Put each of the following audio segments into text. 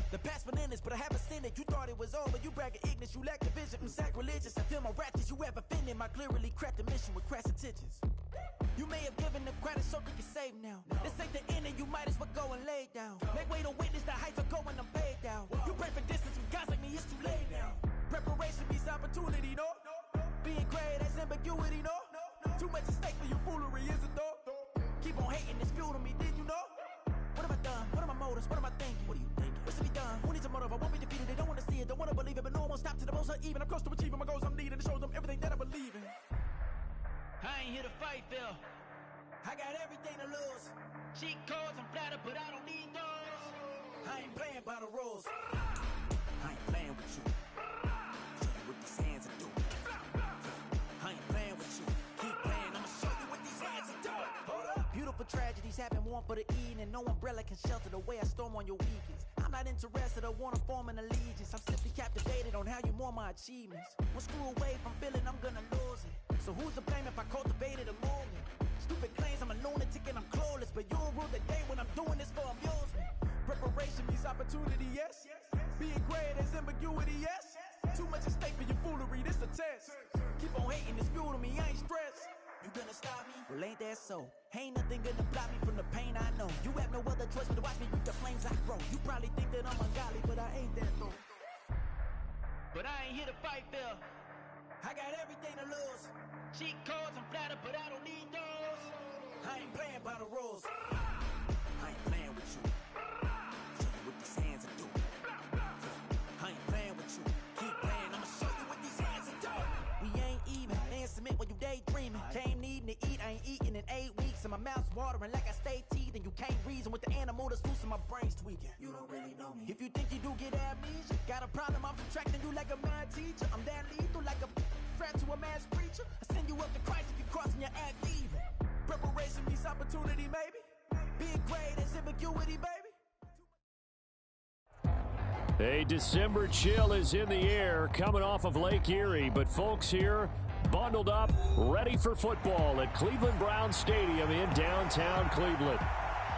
The past bananas, but I haven't seen it. You thought it was over, you bragging ignorance, you lack the vision. I'm sacrilegious, I feel my wrath as you ever offended. My clearly cracked the mission with crass intentions. You may have given the credit so you can save now. This ain't the end and you might as well go and lay down. Make way to witness the heights are going, I'm paid down. You pray for distance with guys like me, it's too late now. Preparation means opportunity, no? Being great, that's ambiguity, no? Too much at stake for your foolery, is it though? Keep on hating, it's fuel to me, did you know? What have I done? What are my motives? What am I thinking? What are you thinking? What's to be done? Who needs a motive? I won't be defeated. They don't want to see it, don't want to believe it, but no one won't stop to the most uneven. I'm close to achieving my goals. I'm needing to show them everything that I believe in. I ain't here to fight, Phil. I got everything to lose. Cheat codes, I'm flattered, but I don't need those. I ain't playing by the rules. I ain't playing with you. Show you what these hands are doing. I ain't playing with you. Keep playing, I'ma show you what these hands are doing. Hold up. Beautiful tragedies happen, one for the eating, and no umbrella can shelter the way I storm on your weekends. I'm not interested, I wanna form an allegiance. I'm simply captivated on how you mourn my achievements. One screw away from feeling I'm gonna lose it. So who's to blame if I cultivated a moment? Stupid claims I'm a lunatic and I'm clueless, but you'll rule the day when I'm doing this for amusement. Preparation means opportunity, yes. Being great is ambiguity, yes. Too much at stake for your foolery, this a test. Keep on hating, it's fuel to me, I ain't stressed. You gonna stop me? Well, ain't that so? Ain't nothing gonna block me from the pain I know. You have no other choice but to watch me reap the flames I grow. You probably think that I'm ungodly, but I ain't that though. But I ain't here to fight, Phil. I got everything to lose. Cheat codes, I'm flattered, but I don't need those. I ain't playing by the rules. I ain't playing with you. Show you what these hands are doing. I ain't playing with you. Keep playing, I'ma show you what these hands are doing. We ain't even, ain't submit when you daydreaming. Came needing to eat, I ain't eating in 8 weeks. And my mouth's watering like I stay teeth. And you can't reason with the animal that's loose and my brain's tweaking. You don't really know me. If you think you do get amnesia, got a problem, I'm subtracting you like a mad teacher. I'm that lethal like a threat to a mass preacher. I send you up to Christ if you crossing your act even. Preparation means opportunity, maybe. Being great is ambiguity, baby. A December chill is in the air coming off of Lake Erie, but folks here bundled up, ready for football at Cleveland Browns Stadium in downtown Cleveland.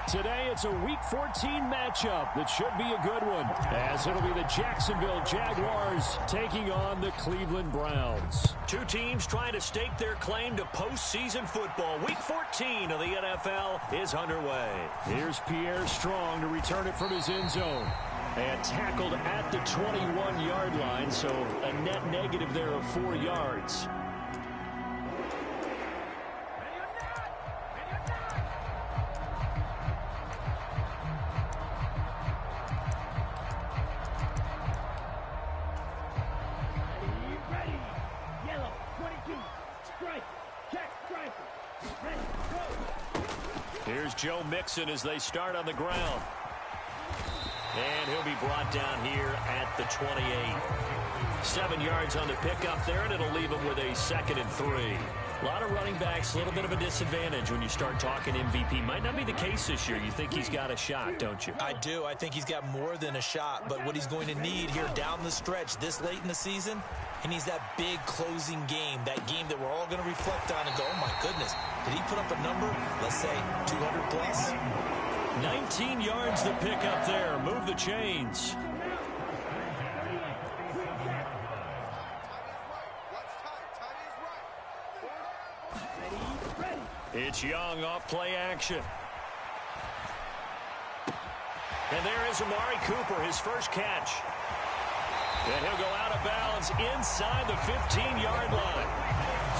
Today, it's a Week 14 matchup that should be a good one, as it'll be the Jacksonville Jaguars taking on the Cleveland Browns. Two teams trying to stake their claim to postseason football. Week 14 of the NFL is underway. Here's Pierre Strong to return it from his end zone. And tackled at the 21-yard line, so a net negative there of 4 yards. Here's Joe Mixon as they start on the ground. And he'll be brought down here at the 28. 7 yards on the pickup there, and it'll leave him with a 2nd and 3. A lot of running backs, a little bit of a disadvantage when you start talking MVP. Might not be the case this year. You think he's got a shot, don't you? I do. I think he's got more than a shot. But what he's going to need here down the stretch this late in the season, he needs that big closing game, that game that we're all going to reflect on and go, oh, my goodness, did he put up a number, let's say, 200 plus? 19 yards to pick up there. Move the chains. It's Young off play action. And there is Amari Cooper, his first catch. And he'll go out of bounds inside the 15-yard line.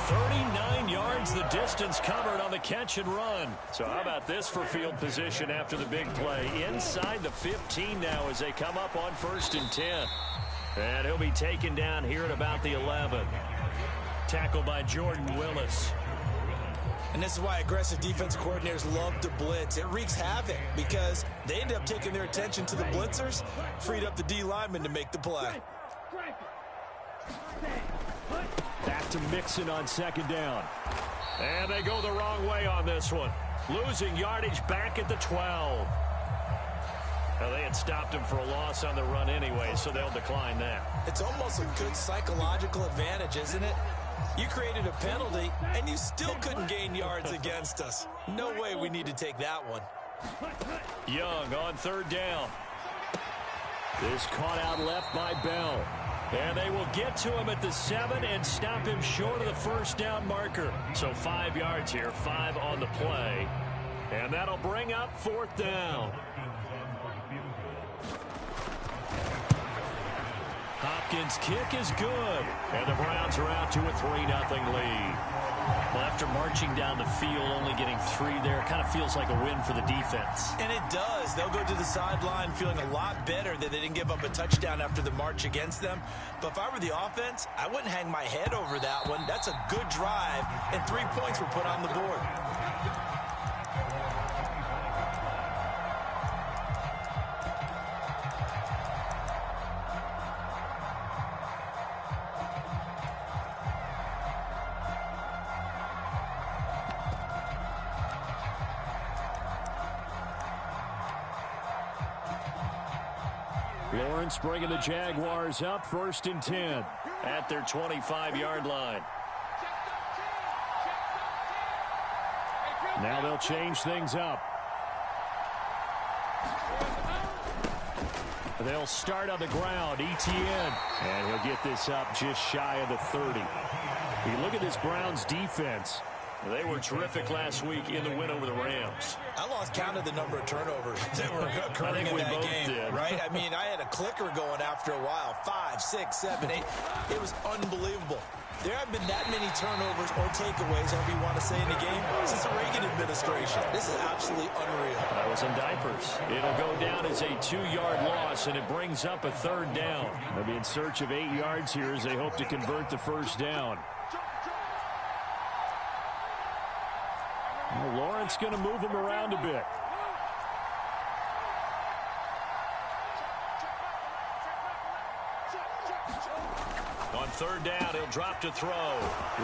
39 yards the distance covered on the catch and run. So how about this for field position after the big play? Inside the 15 now as they come up on 1st and 10. And he'll be taken down here at about the 11. Tackled by Jordan Willis. And this is why aggressive defense coordinators love to blitz. It wreaks havoc because they end up taking their attention to the blitzers, freed up the D lineman to make the play. Back to Mixon on 2nd down. And they go the wrong way on this one. Losing yardage back at the 12. Now, they had stopped him for a loss on the run anyway, so they'll decline that. It's almost a good psychological advantage, isn't it? You created a penalty, and you still couldn't gain yards against us. No way we need to take that one. Young on 3rd down. This caught out left by Bell. And they will get to him at the 7 and stop him short of the first down marker. So 5 yards here, 5 on the play. And that'll bring up 4th down. Hopkins' kick is good. And the Browns are out to a 3-0 lead. Well, after marching down the field, only getting 3 there, kind of feels like a win for the defense. And it does. They'll go to the sideline feeling a lot better that they didn't give up a touchdown after the march against them. But if I were the offense, I wouldn't hang my head over that one. That's a good drive, and 3 points were put on the board. Lawrence bringing the Jaguars up 1st and 10 at their 25-yard line. Now they'll change things up. They'll start on the ground. Etienne. And he'll get this up just shy of the 30. You look at this Browns defense. They were terrific last week in the win over the Rams. I lost count of the number of turnovers that were occurring in that game, did. right? I mean, I had a clicker going after a while. 5, 6, 7, 8. It was unbelievable. There haven't been that many turnovers or takeaways, however you want to say, in the game since the Reagan administration. This is absolutely unreal. I was in diapers. It'll go down as a 2-yard loss, and it brings up a 3rd down. They'll be in search of 8 yards here as they hope to convert the first down. Well, Lawrence going to move him around a bit. On 3rd down, he'll drop to throw.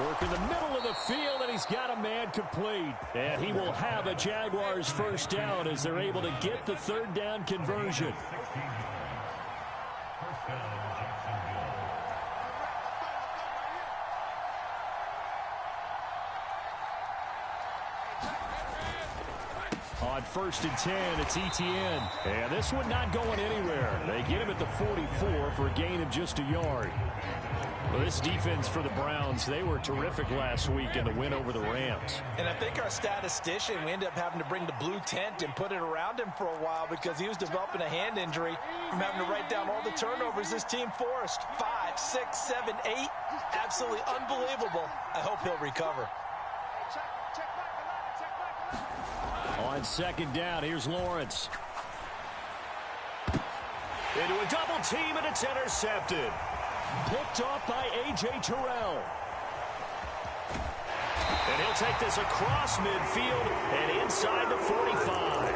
Work in the middle of the field, and he's got a man complete. And he will have a Jaguars first down as they're able to get the 3rd down conversion. On 1st and 10, it's Etienne. And this one not going anywhere. They get him at the 44 for a gain of just a yard. Well, this defense for the Browns, they were terrific last week in the win over the Rams. And I think our statistician, we ended up having to bring the blue tent and put it around him for a while because he was developing a hand injury from having to write down all the turnovers this team forced. 5, 6, 7, 8. Absolutely unbelievable. I hope he'll recover. On 2nd down, here's Lawrence. Into a double team, and it's intercepted. Picked off by A.J. Terrell. And he'll take this across midfield and inside the 45.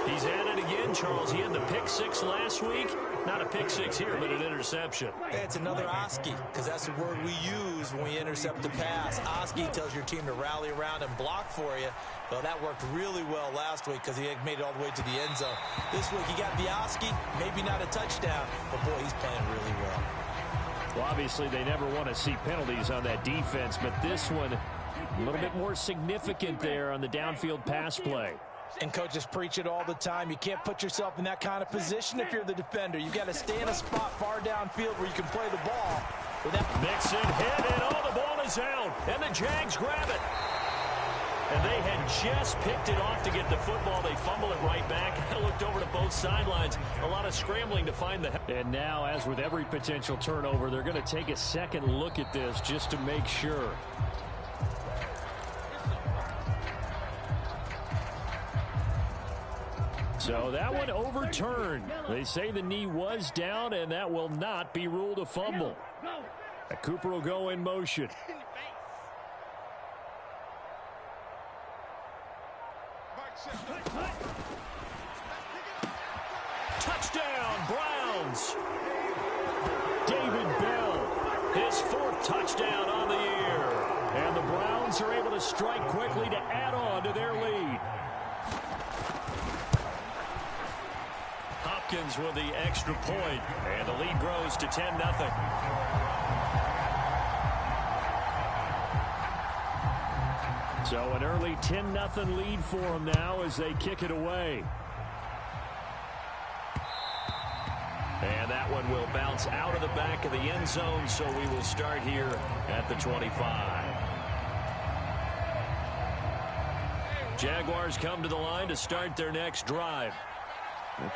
He's at it again, Charles. He had the pick 6 last week. Not a pick 6 here, but an interception. Hey, it's another Oski, because that's the word we use when we intercept the pass. Oski tells your team to rally around and block for you. Well, that worked really well last week because he had made it all the way to the end zone. This week, he got the Oski, maybe not a touchdown, but boy, he's playing really well. Well, obviously, they never want to see penalties on that defense, but this one, a little bit more significant there on the downfield pass play. And coaches preach it all the time. You can't put yourself in that kind of position if you're the defender. You've got to stay in a spot far downfield where you can play the ball. Mixon hit, and the ball is out. And the Jags grab it. And they had just picked it off to get the football. They fumble it right back. I looked over to both sidelines. A lot of scrambling to find the... And now, as with every potential turnover, they're going to take a second look at this just to make sure. So that one overturned. They say the knee was down, and that will not be ruled a fumble. Cooper will go in motion. Touchdown, Browns. David Bell, his 4th touchdown on the year. And the Browns are able to strike quickly to add on to their lead. Hopkins with the extra point, and the lead grows to 10-0. So an early 10-0 lead for them now as they kick it away. one will bounce out of the back of the end zone, so we will start here at the 25. Jaguars come to the line to start their next drive.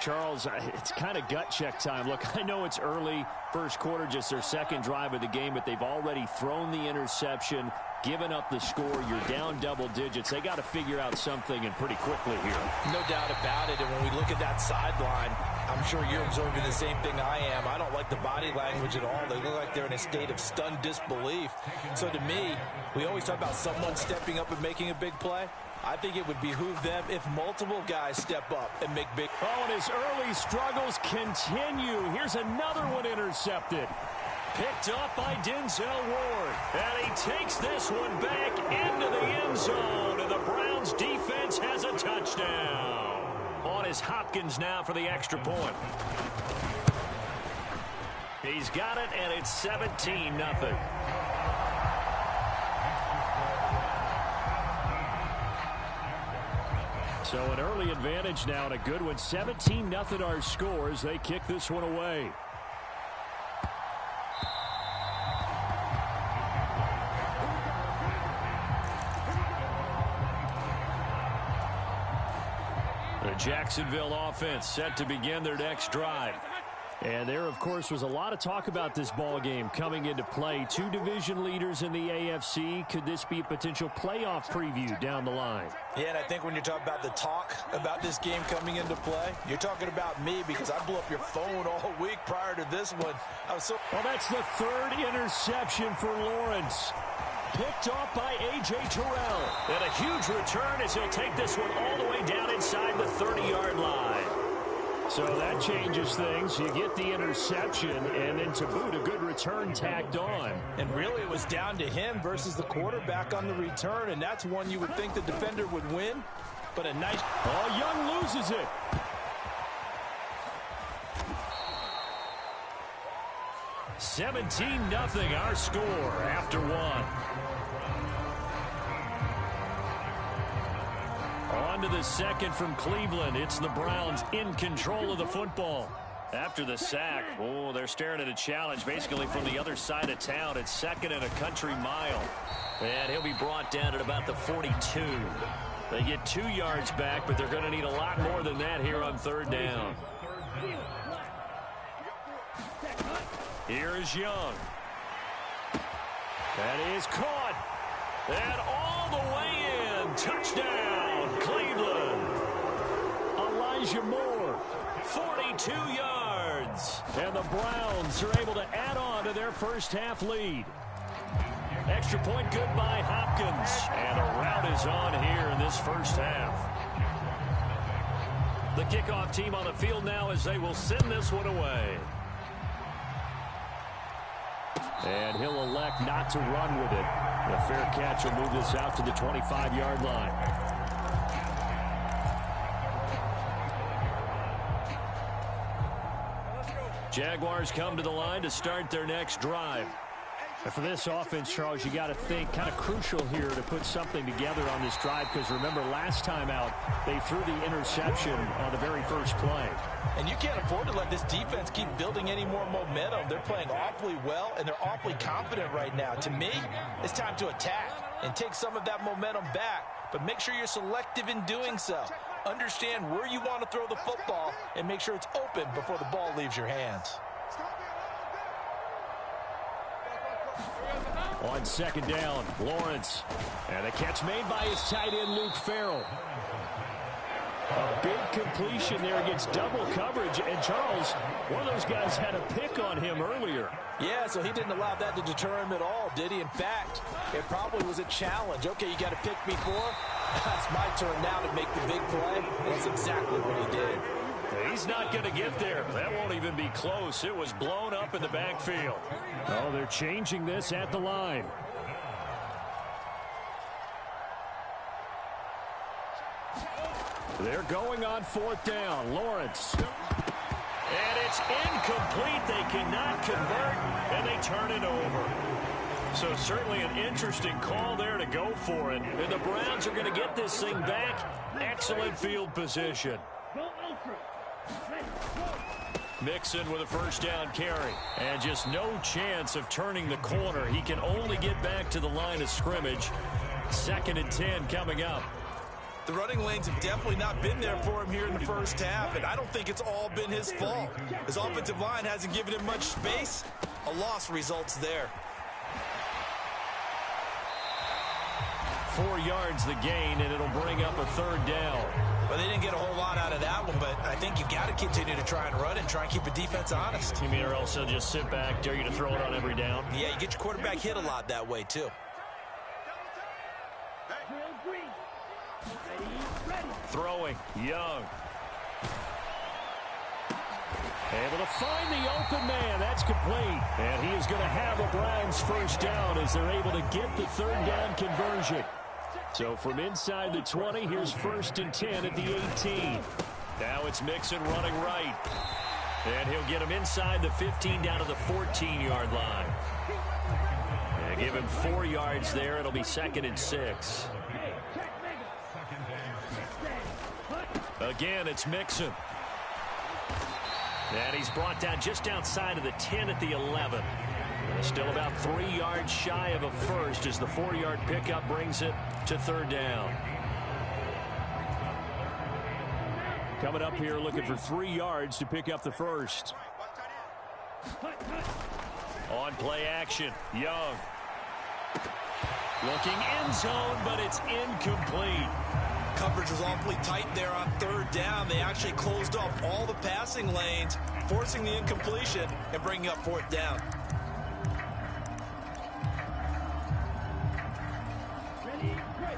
Charles, it's kind of gut check time. Look, I know it's early, first quarter, just their second drive of the game, but they've already thrown the interception, given up the score. You're down double digits. They got to figure out something, and pretty quickly here. No doubt about it. And when we look at that sideline, I'm sure you're observing the same thing I am. I don't like the body language at all. They look like they're in a state of stunned disbelief. So to me, we always talk about someone stepping up and making a big play. I think it would behoove them if multiple guys step up and make big. Oh, and his early struggles continue. Here's another one intercepted. Picked up by Denzel Ward. And he takes this one back into the end zone. And the Browns defense has a touchdown. On is Hopkins now for the extra point. He's got it, and it's 17-0. So an early advantage now, and a good one. 17-0 our score as they kick this one away. The Jacksonville offense set to begin their next drive. And there, of course, was a lot of talk about this ball game coming into play. Two division leaders in the AFC. Could this be a potential playoff preview down the line? Yeah, and I think when you're talking about the talk about this game coming into play, you're talking about me because I blew up your phone all week prior to this one. Well, that's the third interception for Lawrence. Picked off by A.J. Terrell. And a huge return as he'll take this one all the way down inside the 30-yard line. So that changes things. You get the interception, and then to boot, a good return tacked on. And really, it was down to him versus the quarterback on the return, and that's one you would think the defender would win. But a nice... Oh, Young loses it. $17-0 our score after one. On to the second from Cleveland. It's the Browns in control of the football. After the sack, oh, they're staring at a challenge basically from the other side of town. It's second and a country mile. And he'll be brought down at about the 42. They get 2 yards back, but they're going to need a lot more than that here on third down. Here is Young. That is caught. And all the way in. Touchdown, Cleveland. Elijah Moore. 42 yards. And the Browns are able to add on to their first half lead. Extra point good by Hopkins. And a rout is on here in this first half. The kickoff team on the field now as they will send this one away. And he'll elect not to run with it. The fair catch will move this out to the 25-yard line. Jaguars come to the line to start their next drive. And for this offense, Charles, you got to think kind of crucial here to put something together on this drive, because remember last time out they threw the interception on the very first play. And you can't afford to let this defense keep building any more momentum. They're playing awfully well, and they're awfully confident right now. To me, it's time to attack and take some of that momentum back, but make sure you're selective in doing so. Understand where you want to throw the football and make sure it's open before the ball leaves your hands. On second down, Lawrence. And a catch made by his tight end, Luke Farrell. A big completion there against double coverage. And Charles, one of those guys had a pick on him earlier. Yeah, so he didn't allow that to deter him at all, did he? In fact, it probably was a challenge. Okay, you got to pick me for? That's my turn now to make the big play. That's exactly what he did. He's not going to get there. That won't even be close. It was blown up in the backfield. Oh, they're changing this at the line. They're going on fourth down. Lawrence. And it's incomplete. They cannot convert, and they turn it over. So certainly an interesting call there to go for it. And the Browns are going to get this thing back. Excellent field position. Mixon with a first down carry. And just no chance of turning the corner. He can only get back to the line of scrimmage. 2nd and 10 coming up. The running lanes have definitely not been there for him here in the first half, and I don't think it's all been his fault. His offensive line hasn't given him much space. A loss results there. 4 yards the gain, and it'll bring up a 3rd down. Well, they didn't get a whole lot out of that one, but I think you've got to continue to try and run and try and keep the defense honest. You mean or else they'll just sit back, dare you to throw it on every down? Yeah, you get your quarterback hit a lot that way, too. Throwing, Young. Able to find the open man. That's complete. And he is going to have a Browns first down as they're able to get the 3rd down conversion. So from inside the 20, here's 1st and 10 at the 18. Now it's Mixon running right. And he'll get him inside the 15 down to the 14-yard line. And give him 4 yards there. It'll be 2nd and 6. Again, it's Mixon. And he's brought down just outside of the 10 at the 11. Still about 3 yards shy of a first as the 4-yard pickup brings it to 3rd down. Coming up here looking for 3 yards to pick up the first. On play action, Young. Looking end zone, but it's incomplete. Coverage was awfully tight there on 3rd down. They actually closed off all the passing lanes, forcing the incompletion and bringing up 4th down.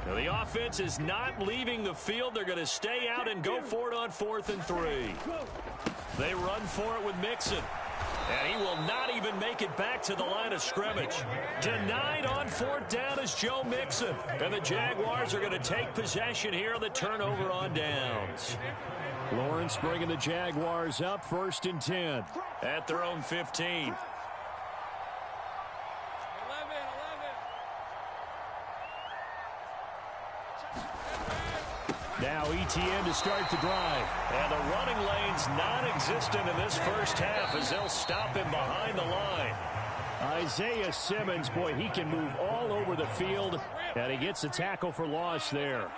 Now the offense is not leaving the field. They're going to stay out and go for it on 4th and 3. They run for it with Mixon. And he will not even make it back to the line of scrimmage. Denied on 4th down is Joe Mixon. And the Jaguars are going to take possession here on the turnover on downs. Lawrence bringing the Jaguars up 1st and 10 at their own 15. Now ETN to start the drive. And the running lane's non-existent in this first half as they'll stop him behind the line. Isaiah Simmons, boy, he can move all over the field. And he gets a tackle for loss there.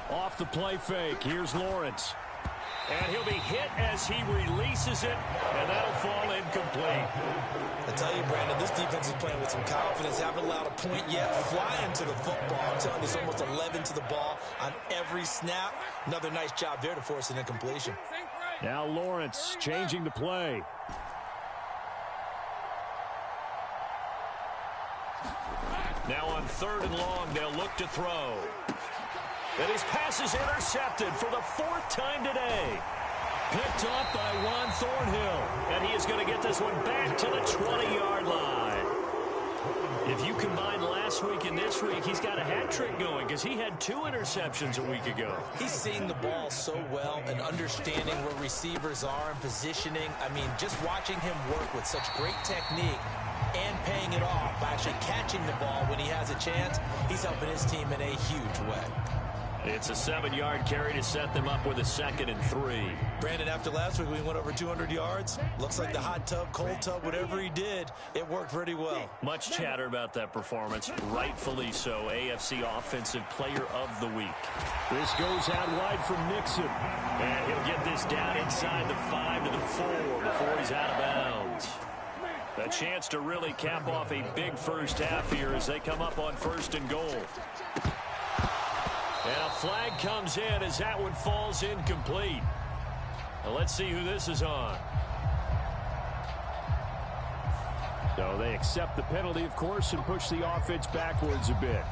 Off the play fake, here's Lawrence. And he'll be hit as he releases it, and that'll fall incomplete. I tell you, Brandon, this defense is playing with some confidence. Haven't allowed a point yet. Flying to the football. I'm telling you, it's almost 11 to the ball on every snap. Another nice job there to force an incompletion. Now Lawrence changing the play. Now on 3rd and long, they'll look to throw. And his pass is intercepted for the 4th time today. Picked off by Juan Thornhill. And he is going to get this one back to the 20-yard line. If you combine last week and this week, he's got a hat trick going because he had 2 interceptions a week ago. He's seeing the ball so well and understanding where receivers are and positioning. I mean, just watching him work with such great technique and paying it off by actually catching the ball when he has a chance, he's helping his team in a huge way. It's a 7-yard carry to set them up with a 2nd and 3. Brandon, after last week, we went over 200 yards. Looks like the hot tub, cold tub, whatever he did, it worked pretty well. Much chatter about that performance. Rightfully so. AFC Offensive Player of the Week. This goes out wide from Mixon. And he'll get this down inside the 5 to the 4 before he's out of bounds. A chance to really cap off a big first half here as they come up on 1st and goal. And a flag comes in as that one falls incomplete. Now let's see who this is on. So they accept the penalty, of course, and push the offense backwards a bit.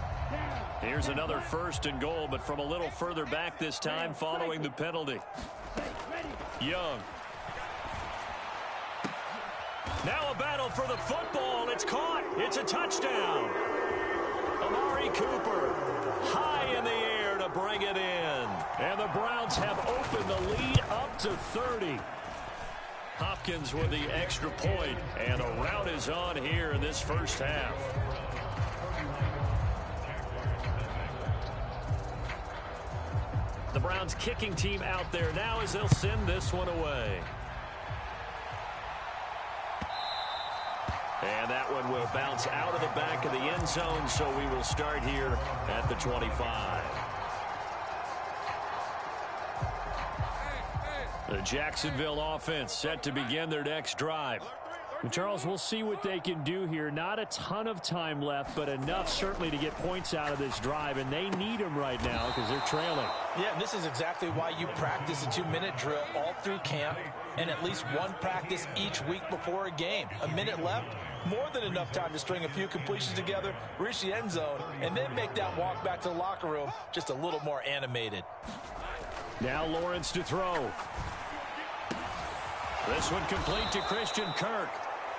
Here's another 1st and goal, but from a little further back this time following the penalty. Young. Now a battle for the football. It's caught. It's a touchdown. Amari Cooper high in the air to bring it in. And the Browns have opened the lead up to 30. Hopkins with the extra point, and a rout is on here in this first half. The Browns kicking team out there now as they'll send this one away. And that one will bounce out of the back of the end zone, so we will start here at the 25. The Jacksonville offense set to begin their next drive. And Charles, we'll see what they can do here. Not a ton of time left, but enough certainly to get points out of this drive, and they need them right now because they're trailing. Yeah, and this is exactly why you practice a 2-minute drill all through camp and at least one practice each week before a game. A minute left, more than enough time to string a few completions together, reach the end zone, and then make that walk back to the locker room just a little more animated. Now Lawrence to throw. This one complete to Christian Kirk.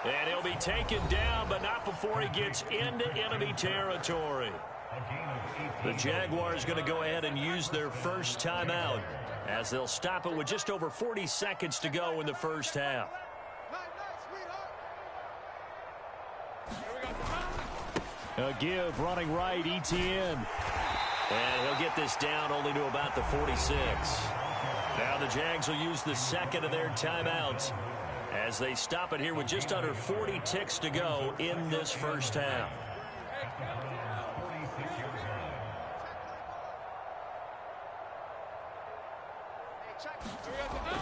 And he'll be taken down, but not before he gets into enemy territory. The Jaguars going to go ahead and use their first timeout as they'll stop it with just over 40 seconds to go in the first half. A give running right, Etienne. And he'll get this down only to about the 46. Now the Jags will use the second of their timeouts as they stop it here with just under 40 ticks to go in this first half.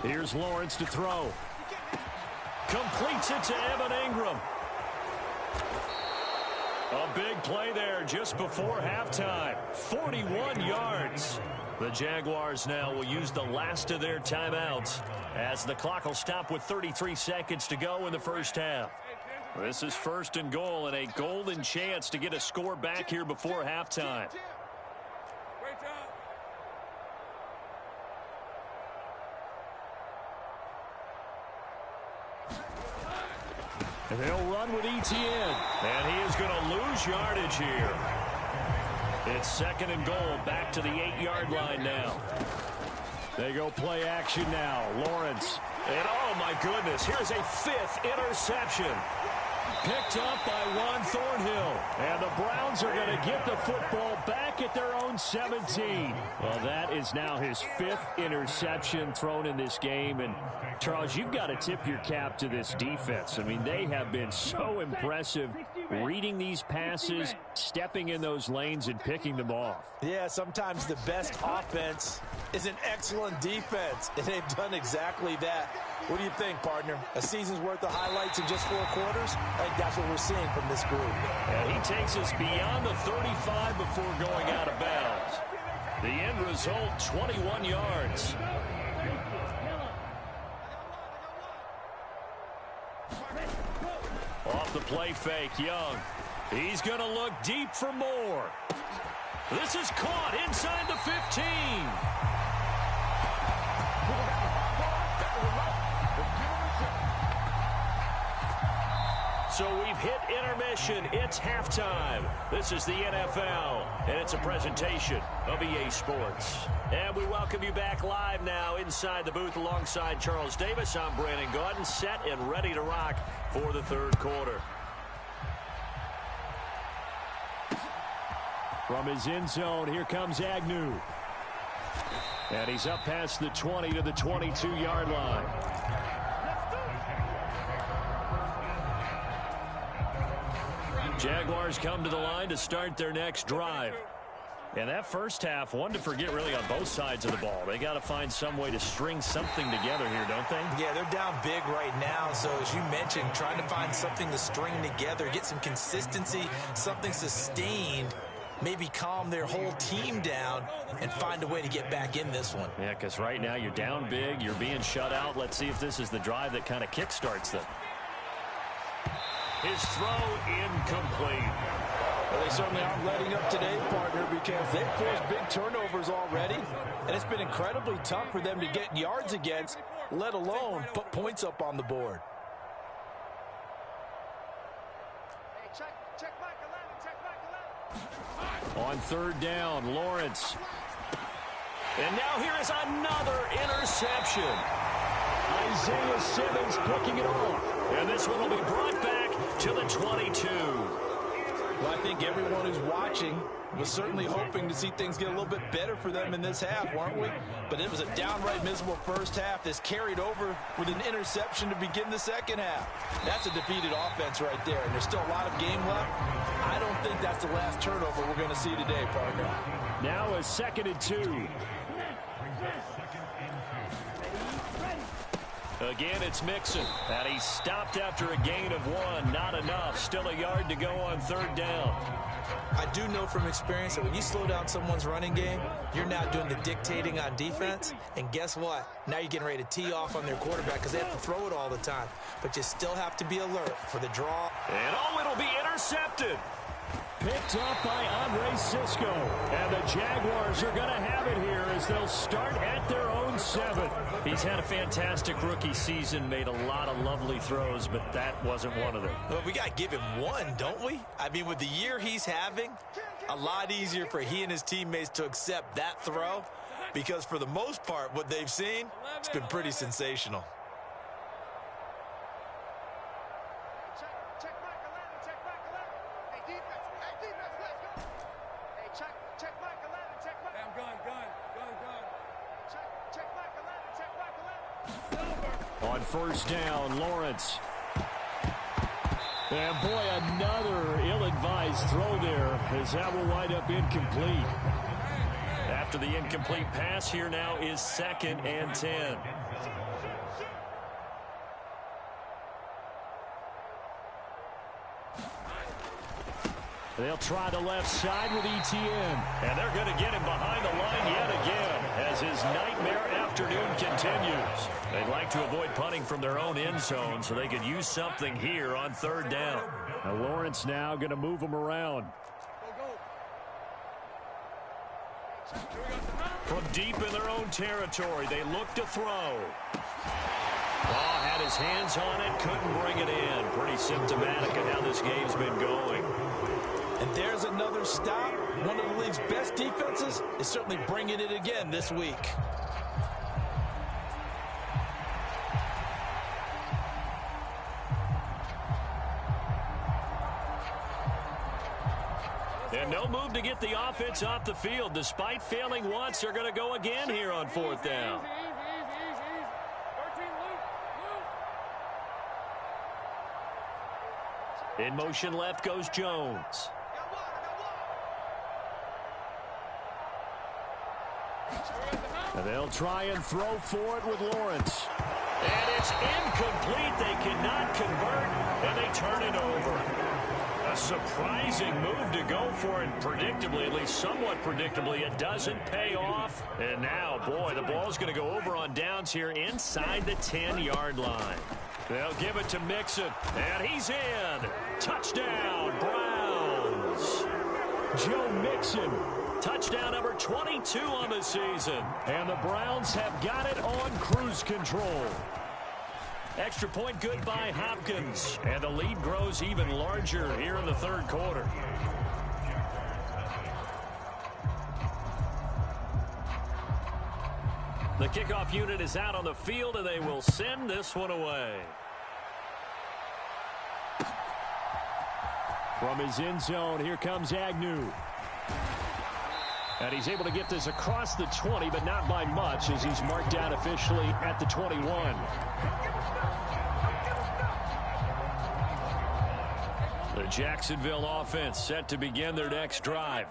Here's Lawrence to throw. Completes it to Evan Ingram. A big play there just before halftime. 41 yards. The Jaguars now will use the last of their timeouts as the clock will stop with 33 seconds to go in the first half. This is first and goal and a golden chance to get a score back here before halftime. And they'll run with Etienne. And he is going to lose yardage here. It's second and goal, back to the 8-yard line now. They go play action now. Lawrence. And oh my goodness, here's a fifth interception. Picked up by Juan Thornhill. And the Browns are going to get the football back at their own 17. Well, that is now his fifth interception thrown in this game. And Charles, you've got to tip your cap to this defense. I mean, they have been so impressive reading these passes, stepping in those lanes, and picking them off. Yeah, sometimes the best offense is an excellent defense, and they've done exactly that. What do you think, partner? A season's worth of highlights in just 4 quarters? I think that's what we're seeing from this group. And he takes us beyond the 35 before going out of bounds. The end result, 21 yards. Off the play fake, Young. He's going to look deep for more. This is caught inside the 15. So we've hit intermission. It's halftime. This is the NFL, and it's a presentation of EA Sports. And we welcome you back live now inside the booth alongside Charles Davis. I'm Brandon Gaudin, set and ready to rock for the third quarter. From his end zone, here comes Agnew. And he's up past the 20 to the 22-yard line. Jaguars come to the line to start their next drive. And that first half, one to forget really on both sides of the ball. They got to find some way to string something together here, don't they? Yeah, they're down big right now. So as you mentioned, trying to find something to string together, get some consistency, something sustained, maybe calm their whole team down and find a way to get back in this one. Yeah, because right now you're down big, you're being shut out. Let's see if this is the drive that kind of kickstarts them. His throw incomplete. Well, they certainly aren't letting up today, partner, because they've forced big turnovers already, and it's been incredibly tough for them to get yards against, let alone put points up on the board. Hey, check back 11, On third down, Lawrence. And now here is another interception. Isaiah Simmons picking it off. And this one will be brought back to the 22. Well, I think everyone who's watching was certainly hoping to see things get a little bit better for them in this half, weren't we? But it was a downright miserable first half that's carried over with an interception to begin the second half. That's a defeated offense right there, and there's still a lot of game left. I don't think that's the last turnover we're going to see today, partner. Now a 2nd and 2. Again, it's Mixon. And he stopped after a gain of 1. Not enough. Still a yard to go on 3rd down. I do know from experience that when you slow down someone's running game, you're now doing the dictating on defense. And guess what? Now you're getting ready to tee off on their quarterback because they have to throw it all the time. But you still have to be alert for the draw. And it'll be intercepted. Picked up by Andre Cisco. And the Jaguars are going to have it here as they'll start at their own 7. He's had a fantastic rookie season, made a lot of lovely throws, but that wasn't one of them. Well, we got to give him one, don't we? I mean, with the year he's having, a lot easier for he and his teammates to accept that throw because for the most part, what they've seen, it's been pretty sensational. On 1st down, Lawrence. And boy, another ill-advised throw there as that will wind up incomplete. After the incomplete pass, here now is 2nd and 10. They'll try the left side with Etienne. And they're going to get him behind the line yet again as his nightmare afternoon continues. They'd like to avoid punting from their own end zone so they could use something here on 3rd down. Now Lawrence now going to move them around. From deep in their own territory, they look to throw. Law had his hands on it, couldn't bring it in. Pretty symptomatic of how this game's been going. And there's another stop. One of the league's best defenses is certainly bringing it again this week. And no move to get the offense off the field. Despite failing once, they're going to go again here on 4th down. In motion left goes Jones. And they'll try and throw for it with Lawrence. And it's incomplete. They cannot convert, and they turn it over. A surprising move to go for it predictably, at least somewhat predictably. It doesn't pay off. And now, boy, the ball's going to go over on downs here inside the 10-yard line. They'll give it to Mixon, and he's in. Touchdown, Browns. Joe Mixon. Touchdown number 22 on the season. And the Browns have got it on cruise control. Extra point good by Hopkins. And the lead grows even larger here in the 3rd quarter. The kickoff unit is out on the field, and they will send this one away. From his end zone, here comes Agnew. And he's able to get this across the 20, but not by much as he's marked down officially at the 21. The Jacksonville offense set to begin their next drive.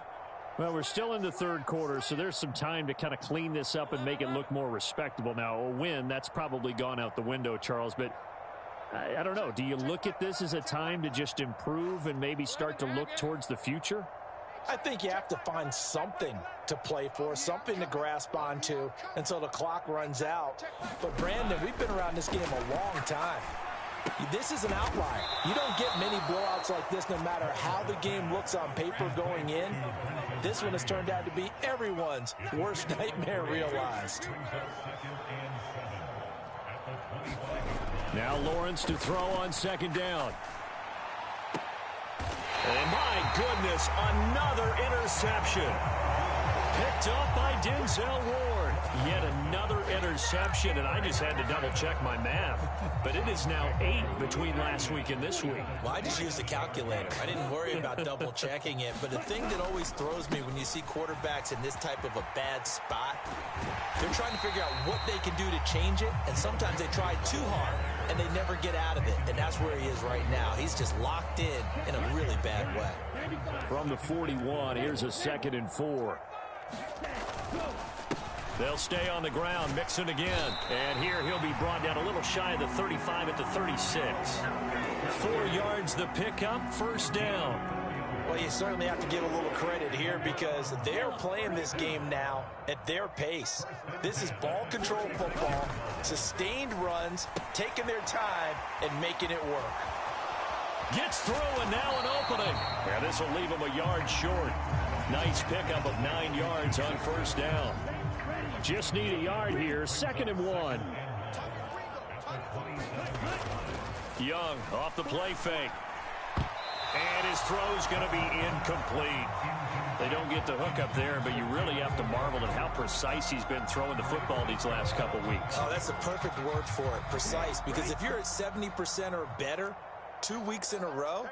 Well, we're still in the 3rd quarter, so there's some time to kind of clean this up and make it look more respectable. Now, a win, that's probably gone out the window, Charles, but I don't know. Do you look at this as a time to just improve and maybe start to look towards the future? I think you have to find something to play for, something to grasp onto until the clock runs out. But, Brandon, we've been around this game a long time. This is an outlier. You don't get many blowouts like this no matter how the game looks on paper going in. This one has turned out to be everyone's worst nightmare realized. Now Lawrence to throw on 2nd down. And my goodness, another interception. Picked up by Denzel Ward. Yet another interception. interception, and I just had to double-check my math. But it is now 8 between last week and this week. Well, I just used a calculator. I didn't worry about double-checking it. But the thing that always throws me when you see quarterbacks in this type of a bad spot, they're trying to figure out what they can do to change it, and sometimes they try too hard, and they never get out of it. And that's where he is right now. He's just locked in a really bad way. From the 41, here's a 2nd and 4. They'll stay on the ground, Mixon again. And here he'll be brought down a little shy of the 35 at the 36. 4 yards the pickup, 1st down. Well, you certainly have to give a little credit here because they're playing this game now at their pace. This is ball control football, sustained runs, taking their time, and making it work. Gets through, and now an opening. Yeah, this will leave him a yard short. Nice pickup of 9 yards on 1st down. Just need a yard here, 2nd and 1. Young off the play fake. And his throw's going to be incomplete. They don't get the hook up there, but you really have to marvel at how precise he's been throwing the football these last couple weeks. Oh, that's the perfect word for it, precise. Because if you're at 70% or better 2 weeks in a row,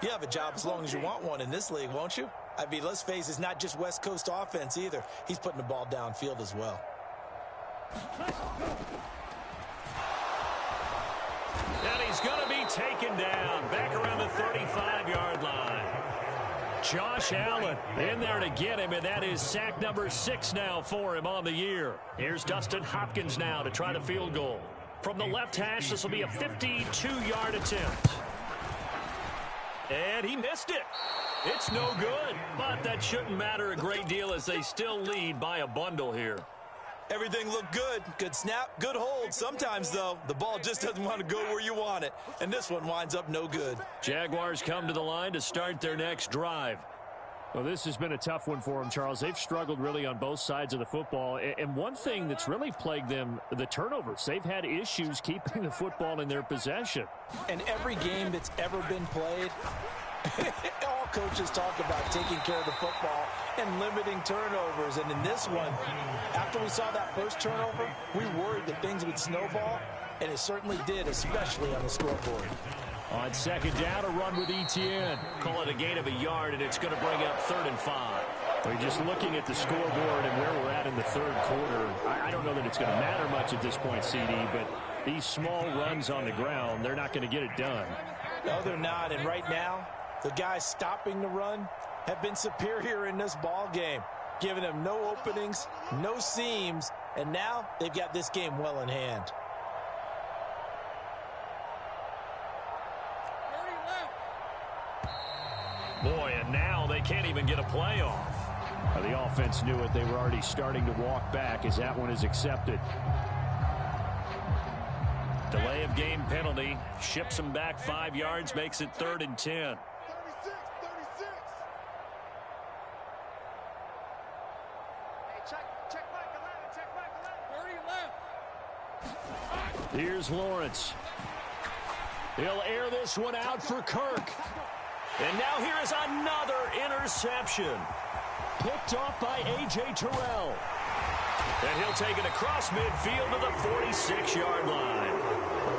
you have a job as long as you want one in this league, won't you? I mean, let's face it, it's not just West Coast offense either. He's putting the ball downfield as well. And he's going to be taken down back around the 35-yard line. Josh Allen in there to get him, and that is sack number 6 now for him on the year. Here's Dustin Hopkins now to try the field goal. From the left hash, this will be a 52-yard attempt. And he missed it. It's no good, but that shouldn't matter a great deal as they still lead by a bundle here. Everything looked good. Good snap, good hold. Sometimes, though, the ball just doesn't want to go where you want it. And this one winds up no good. Jaguars come to the line to start their next drive. Well, this has been a tough one for them, Charles. They've struggled really on both sides of the football. And one thing that's really plagued them, the turnovers. They've had issues keeping the football in their possession. And every game that's ever been played, all coaches talk about taking care of the football and limiting turnovers. And in this one, after we saw that first turnover, we worried that things would snowball, and it certainly did, especially on the scoreboard. On 2nd down, a run with Etienne. Call it a gain of a yard, and it's going to bring up 3rd and 5. We're just looking at the scoreboard and where we're at in the 3rd quarter. I don't know that it's going to matter much at this point, CD, but these small runs on the ground, they're not going to get it done. No, they're not. And right now, the guys stopping the run have been superior in this ball game, giving them no openings, no seams, and now they've got this game well in hand. Boy, and now they can't even get a play off. The offense knew it. They were already starting to walk back as that one is accepted. Delay of game penalty. Ships them back 5 yards, makes it 3rd and 10. 36. Hey, check Mike 11, check Mike 11. 30 left. Here's Lawrence. He'll air this one out for Kirk. And now here is another interception. Picked off by A.J. Terrell. And he'll take it across midfield to the 46-yard line.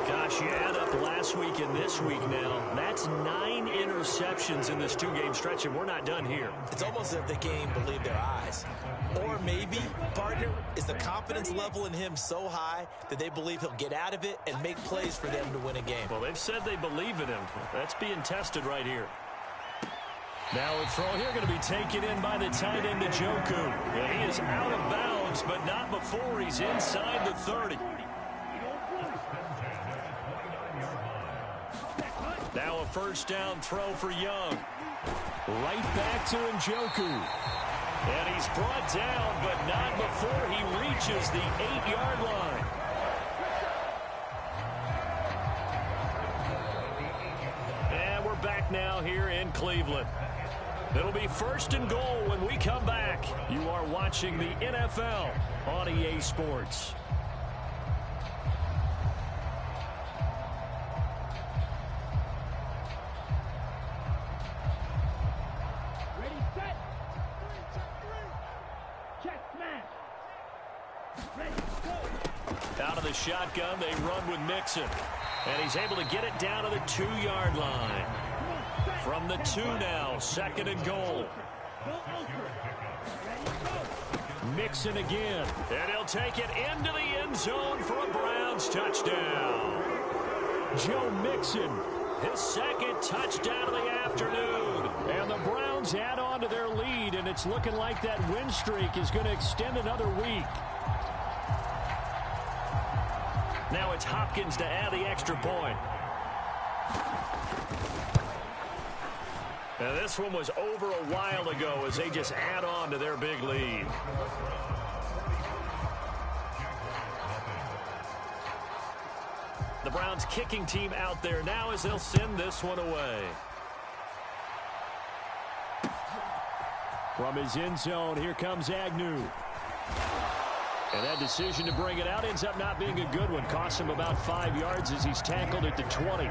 Gosh, you add up last week and this week now. That's 9 interceptions in this 2-game stretch, and we're not done here. It's almost as if they can't even believe their eyes. Or maybe, partner, is the confidence level in him so high that they believe he'll get out of it and make plays for them to win a game. Well, they've said they believe in him. That's being tested right here. Now a throw here going to be taken in by the tight end, Njoku. And he is out of bounds, but not before he's inside the 30. Now a 1st down throw for Young. Right back to Njoku. And he's brought down, but not before he reaches the 8-yard line. And we're back now here in Cleveland. It'll be 1st and goal when we come back. You are watching the NFL on EA Sports. Ready, set. Check 3. Check smash. Ready, go. the shotgun. They run with Mixon. And he's able to get it down to the 2-yard line. From the 2 now, 2nd and goal. Mixon again. And he'll take it into the end zone for a Browns touchdown. Joe Mixon, his 2nd touchdown of the afternoon. And the Browns add on to their lead, and it's looking like that win streak is going to extend another week. Now it's Hopkins to add the extra point. Now this one was over a while ago as they just add on to their big lead. The Browns kicking team out there now as they'll send this one away. From his end zone, here comes Agnew. And that decision to bring it out ends up not being a good one. Costs him about 5 yards as he's tackled at the 20.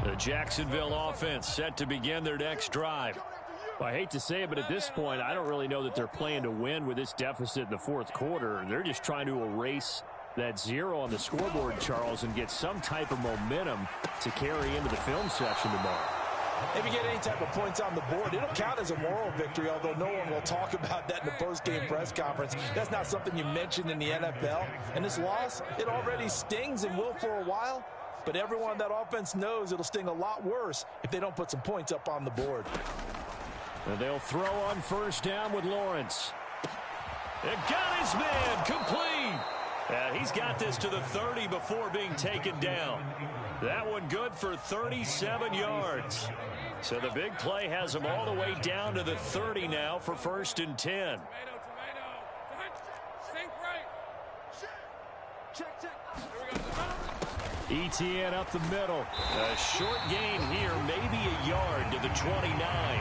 The Jacksonville offense set to begin their next drive. Well, I hate to say it, but at this point, I don't really know that they're playing to win with this deficit in the 4th quarter. They're just trying to erase that 0 on the scoreboard, Charles, and get some type of momentum to carry into the film section tomorrow. If you get any type of points on the board, it'll count as a moral victory, although no one will talk about that in the post-game press conference. That's not something you mentioned in the NFL. And this loss, it already stings and will for a while. But everyone on that offense knows it'll sting a lot worse if they don't put some points up on the board. And they'll throw on 1st down with Lawrence. It got his man complete. He's got this to the 30 before being taken down. That one good for 37 yards. So the big play has him all the way down to the 30 now for 1st and 10. ETN up the middle. A short gain here, maybe a yard to the 29.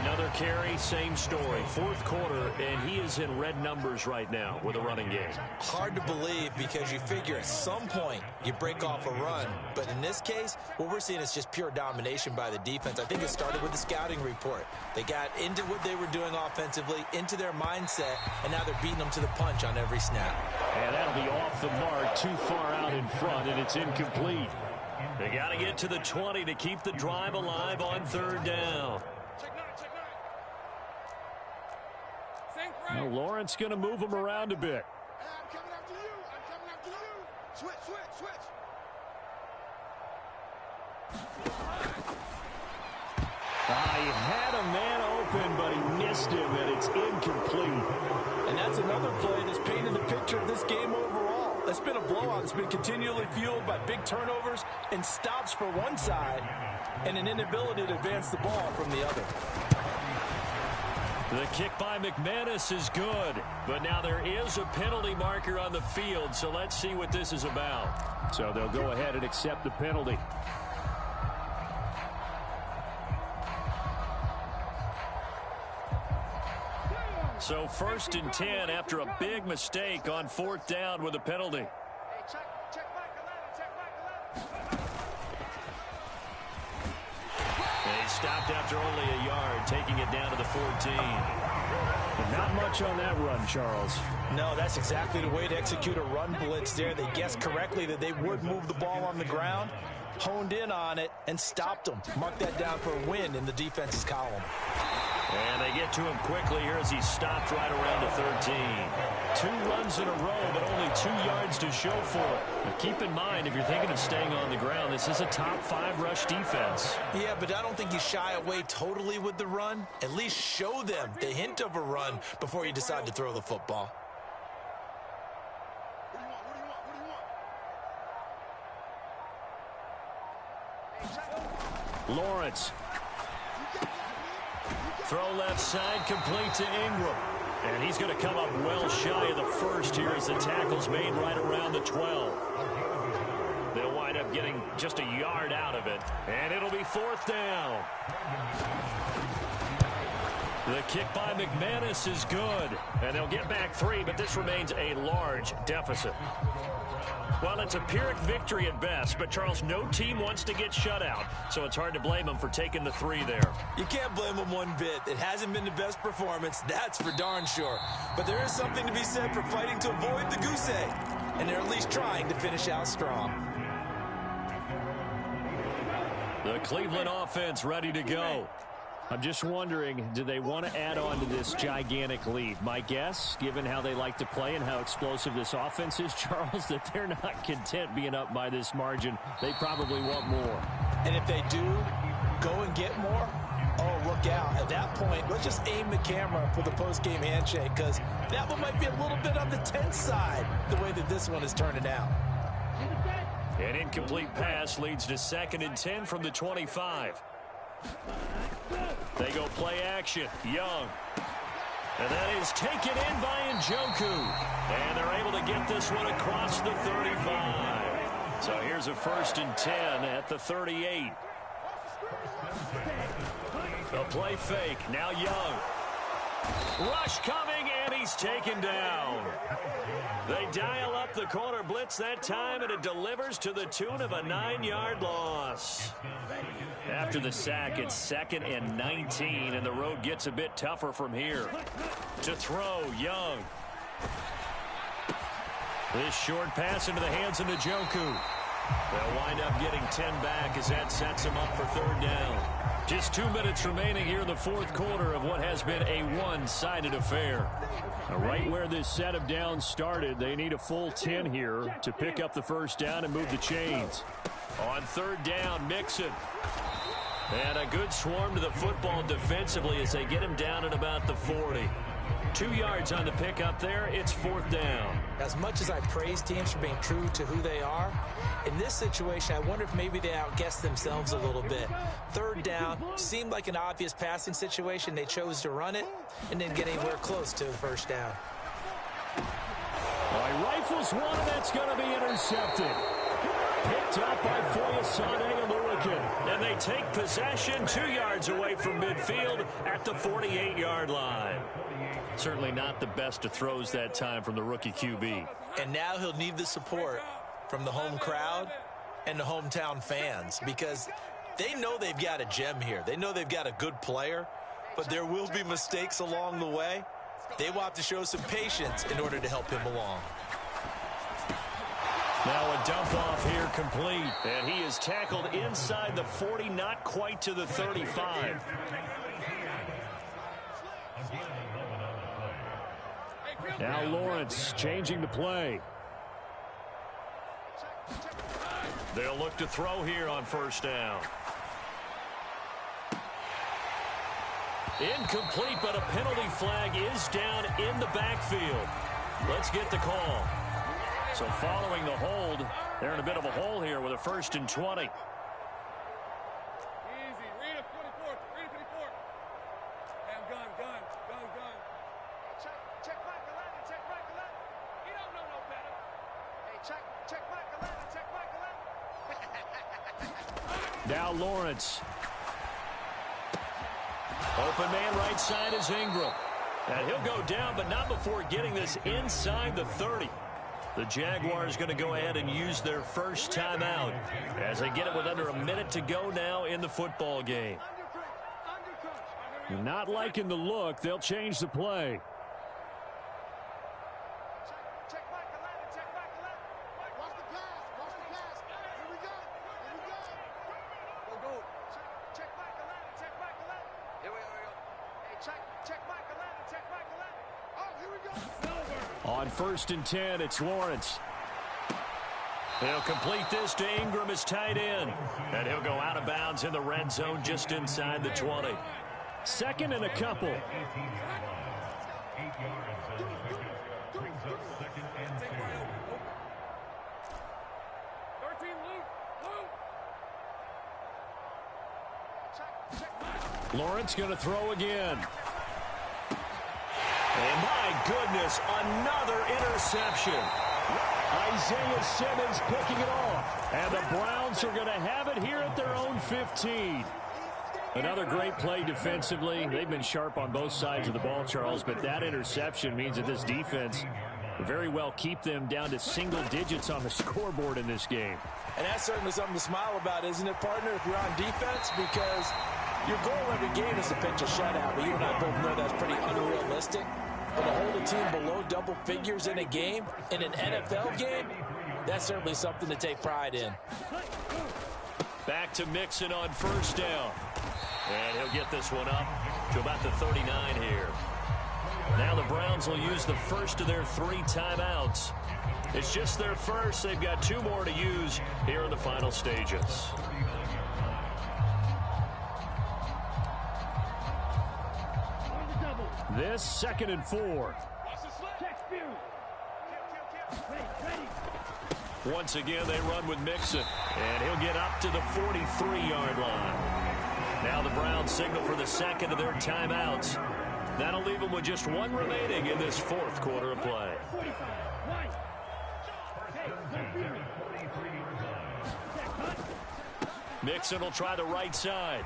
Another carry, same story. 4th quarter, and he is in red numbers right now with a running game. Hard to believe because you figure at some point you break off a run. But in this case, what we're seeing is just pure domination by the defense. I think it started with the scouting report. They got into what they were doing offensively, into their mindset, and now they're beating them to the punch on every snap. And that'll be off the mark, too far out in front, and it's incomplete. They got to get to the 20 to keep the drive alive on 3rd down. Now Lawrence going to move him around a bit. I'm coming after you. I'm coming after you. Switch. He had a man open, but he missed him, and it's incomplete. And that's another play that's painted the picture of this game overall. It's been a blowout. It's been continually fueled by big turnovers and stops for one side and an inability to advance the ball from the other. The kick by McManus is good, but now there is a penalty marker on the field, so let's see what this is about. So they'll go ahead and accept the penalty. So 1st and 10 after a big mistake on 4th down with a penalty. Hey, check back 11. They stopped after only a yard, taking it down to the 14. But not much on that run, Charles. No, that's exactly the way to execute a run blitz there. They guessed correctly that they would move the ball on the ground, honed in on it, and stopped them. Mark that down for a win in the defense's column. And they get to him quickly here as he stopped right around the 13. 2 runs in a row, but only 2 yards to show for it. Now keep in mind, if you're thinking of staying on the ground, this is a top 5 rush defense. Yeah, but I don't think you shy away totally with the run. At least show them the hint of a run before you decide to throw the football. Lawrence. Throw left side, complete to Ingram. And he's going to come up well shy of the first here as the tackle's made right around the 12. They'll wind up getting just a yard out of it. And it'll be 4th down. The kick by McManus is good. And they'll get back 3, but this remains a large deficit. Well, it's a Pyrrhic victory at best, but, Charles, no team wants to get shut out, so it's hard to blame them for taking the 3 there. You can't blame them one bit. It hasn't been the best performance, that's for darn sure. But there is something to be said for fighting to avoid the goose egg, and they're at least trying to finish out strong. The Cleveland offense ready to go. I'm just wondering, do they want to add on to this gigantic lead? My guess, given how they like to play and how explosive this offense is, Charles, that they're not content being up by this margin. They probably want more. And if they do go and get more, oh, look out. At that point, let's just aim the camera for the post-game handshake, because that one might be a little bit on the tense side, the way that this one is turning out. An incomplete pass leads to 2nd and 10 from the 25. They go play action. Young. And that is taken in by Njoku. And they're able to get this one across the 35. So here's a 1st and 10 at the 38. The play fake. Now Young. Rush coming, and he's taken down. They dial up the corner blitz that time, and it delivers to the tune of a 9-yard loss. After the sack, it's 2nd and 19, and the road gets a bit tougher from here. To throw, Young. This short pass into the hands of Njoku. They'll wind up getting 10 back as that sets them up for 3rd down. Just 2 minutes remaining here in the 4th quarter of what has been a one-sided affair. Right where this set of downs started, they need a full 10 here to pick up the 1st down and move the chains. On 3rd down, Mixon. And a good swarm to the football defensively as they get him down at about the 40. 2 yards on the pickup there. It's 4th down. As much as I praise teams for being true to who they are, in this situation, I wonder if maybe they outguessed themselves a little bit. 3rd down seemed like an obvious passing situation. They chose to run it and didn't get anywhere close to the 1st down. All right, rifles one, and that's going to be intercepted. Picked up by Foyesade Oluwakin. And they take possession 2 yards away from midfield at the 48-yard line. Certainly not the best of throws that time from the rookie QB. And now he'll need the support from the home crowd and the hometown fans, because they know they've got a gem here. They know they've got a good player, but there will be mistakes along the way. They will have to show some patience in order to help him along. Now a dump off here complete, and he is tackled inside the 40, not quite to the 35. Now Lawrence changing the play. They'll look to throw here on 1st down. Incomplete, but a penalty flag is down in the backfield. Let's get the call. So following the hold, they're in a bit of a hole here with a 1st and 20. Easy. Read it, 24. Read it, 24. Damn, gun. Check Mike 11. Check Mike 11. You don't know no better. Hey, check Mike 11. Check Mike 11. Now Lawrence. Open man right side is Ingram. And he'll go down, but not before getting this inside the 30. The Jaguars going to go ahead and use their 1st timeout as they get it with under a minute to go now in the football game. Not liking the look. They'll change the play. Check Mike 11. Check Mike 11. Watch the pass. Watch the pass. Here we go. Go. Check Mike 11. Check Mike 11. Here we go. Hey, check Mike 11. Check Mike 11. Oh, here we go. On 1st and 10, it's Lawrence. He'll complete this to Ingram, his tight end. And he'll go out of bounds in the red zone just inside the 20. 2nd and a couple. Lawrence going to throw again. And my goodness, another interception. Isaiah Simmons picking it off. And the Browns are going to have it here at their own 15. Another great play defensively. They've been sharp on both sides of the ball, Charles, but that interception means that this defense very well keep them down to single digits on the scoreboard in this game. And that's certainly something to smile about, isn't it, partner, if you're on defense? Because your goal every game is to pitch a shutout, but you and I both know that's pretty unrealistic. But to hold a team below double figures in a game, in an NFL game, that's certainly something to take pride in. Back to Mixon on first down. And he'll get this one up to about the 39 here. Now the Browns will use the first of their 3 timeouts. It's just their first. They've got 2 more to use here in the final stages. This 2nd and 4. Once again, they run with Mixon. And he'll get up to the 43-yard line. Now the Browns signal for the second of their timeouts. That'll leave them with just 1 remaining in this 4th quarter of play. Mixon will try the right side.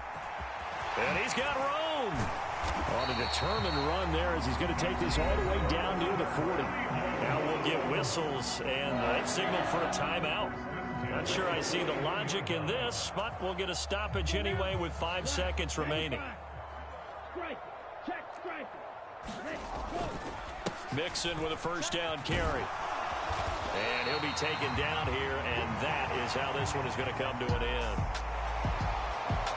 And he's got room. On a determined run there as he's going to take this all the way down near the 40. Now we'll get whistles and that signal for a timeout. Not sure I see the logic in this, but we'll get a stoppage anyway with 5 seconds remaining. Mixon with a first down carry. And he'll be taken down here, and that is how this one is going to come to an end.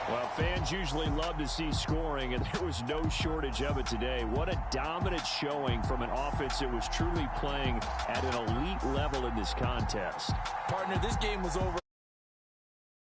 Well, fans usually love to see scoring, and there was no shortage of it today. What a dominant showing from an offense that was truly playing at an elite level in this contest. Partner, this game was over.